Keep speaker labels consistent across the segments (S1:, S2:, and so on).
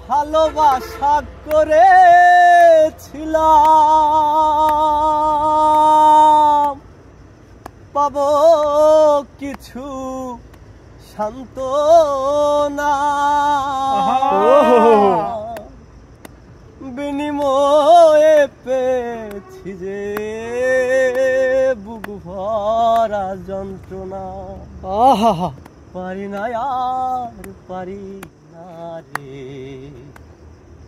S1: ভালোবাসা করেছিলাম, পাবো কিছু সান্ত্বনা, বিনিময়ে পেয়েছি যে বুক ভরা যন্ত্রণা। পারি না আর পারি না রে,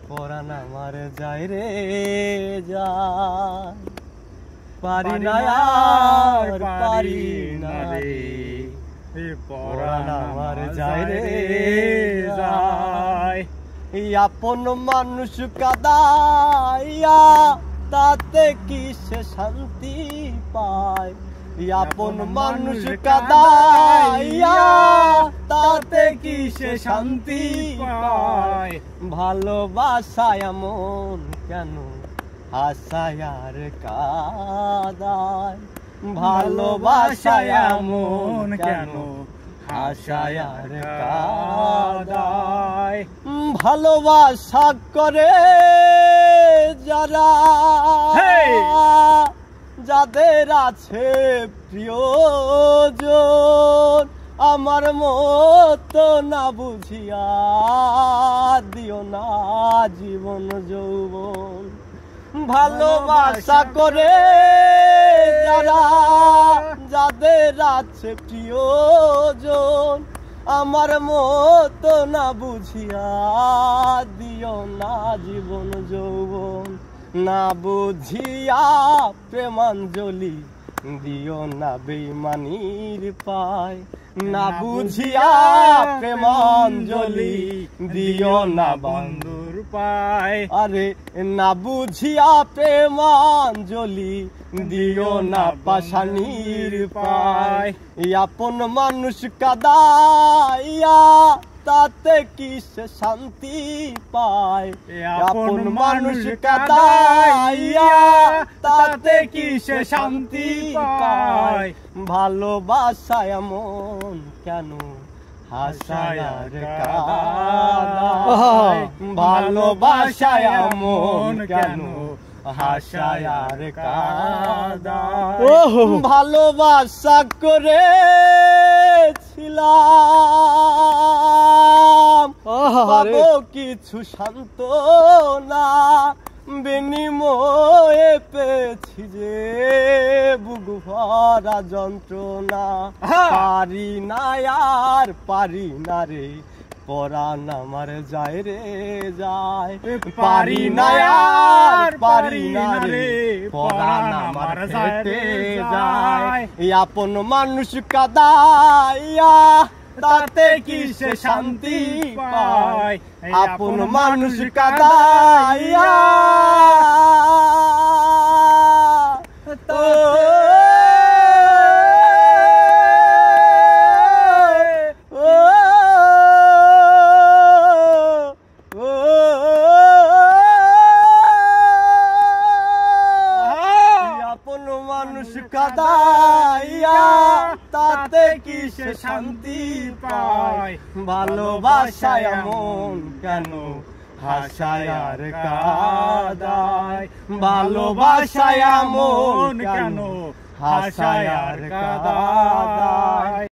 S1: পরাণ আমার যায় রে যায়। পারি না আর পারি না রে, পরাণ আমার যায় রে যায়। আপন মানুষ কাদাইয়া তাতে কি সে শান্তি পায়? আপন মানুষ কাদাইয়া তাতে কি সে শান্তি পায়? ভালোবাসায় এমন কেন হাসায় আর কাদায়? ভালোবাসায় এমন কেন হাসায় আর কাদায়? ভালোবাসা করে যারা, যাদের আছে প্রিয়জন, আমার মতো না বুঝিয়া দিও না জীবন যৌবন। ভালোবাসা করে যারা, যাদের আছে প্রিয়জন, আমার মতো না বুঝিয়া দিও না জীবন যৌবন। না বুঝিয়া প্রেমাঞ্জলি দিও না বেইমানির পায়। না বুঝিয়া প্রেমাঞ্জলি দিও না বন্ধুর পায়। আরে না বুঝিয়া প্রেমাঞ্জলি দিও না পাষাণীর পায়। আপন মানুষ কাদাইয়া তাতে কি সে শান্তি পায়? আপন মানুষ কাদাইয়া তাতে কি সে শান্তি পায়? ভালোবাসা এমন কেন হাসায় আর কাদায়? ভালোবাসা এমন কেন হাসায় আর কাদায়? ভালোবাসা করেছিলাম, পাবো কিছু সান্ত্বনা, বিনিময়ে পেয়েছি যে বুক ভরা যন্ত্রণা। পারি না আর পারি না রে, পরাণ আমার যায় রে যায়। পারি না আর পারি না রে, পরাণ আমার যেতে যায়। আপন মানুষ কাদাইয়া তাতে কি সে শান্তি পায়? আপন মানুষ কাদাইয়া মানুষ কাদাইয়া তাতে কি সে শান্তি পায়? ভালোবাসা এমন কেন হাসায় আর কাদায়? ভালোবাসা এমন কেন হাসায় আর কাদায়?